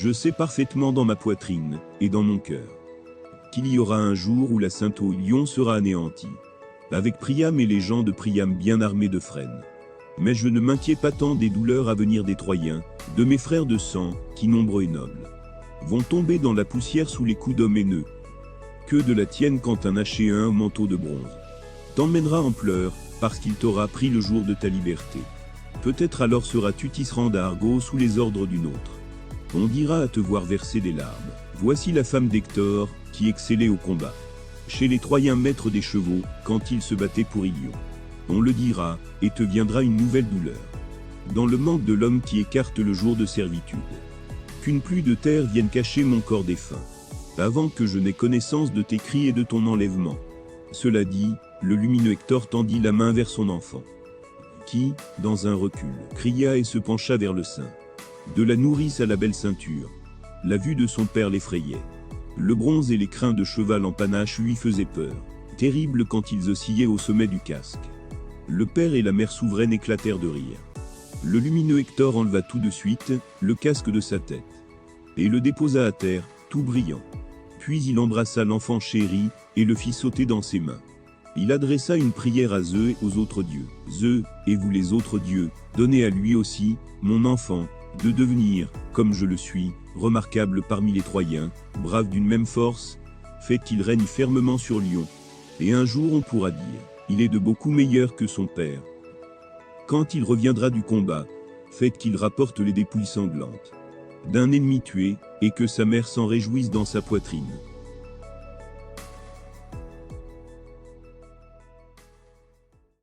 Je sais parfaitement dans ma poitrine, et dans mon cœur, qu'il y aura un jour où la Saint-Lion sera anéantie, avec Priam et les gens de Priam bien armés de frênes. Mais je ne m'inquiète pas tant des douleurs à venir des Troyens, de mes frères de sang, qui nombreux et nobles, vont tomber dans la poussière sous les coups d'hommes haineux, que de la tienne quand un Achéen au manteau de bronze t'emmènera en pleurs, parce qu'il t'aura pris le jour de ta liberté. Peut-être alors seras-tu tisserand d'Argo sous les ordres d'une autre. On dira à te voir verser des larmes. Voici la femme d'Hector, qui excellait au combat, chez les Troyens maîtres des chevaux, quand ils se battaient pour Ilion. On le dira, et te viendra une nouvelle douleur, dans le manque de l'homme qui écarte le jour de servitude. Qu'une pluie de terre vienne cacher mon corps défunt, avant que je n'aie connaissance de tes cris et de ton enlèvement. Cela dit, le lumineux Hector tendit la main vers son enfant, qui, dans un recul, cria et se pencha vers le sein. De la nourrice à la belle ceinture, la vue de son père l'effrayait. Le bronze et les crins de cheval en panache lui faisaient peur, terribles quand ils oscillaient au sommet du casque. Le père et la mère souveraine éclatèrent de rire. Le lumineux Hector enleva tout de suite le casque de sa tête, et le déposa à terre, tout brillant. Puis il embrassa l'enfant chéri, et le fit sauter dans ses mains. Il adressa une prière à Zeus et aux autres dieux. Zeus, et vous les autres dieux, donnez à lui aussi, mon enfant, de devenir, comme je le suis, remarquable parmi les Troyens, brave d'une même force, faites qu'il règne fermement sur Lyon. Et un jour on pourra dire, il est de beaucoup meilleur que son père. Quand il reviendra du combat, faites qu'il rapporte les dépouilles sanglantes d'un ennemi tué, et que sa mère s'en réjouisse dans sa poitrine.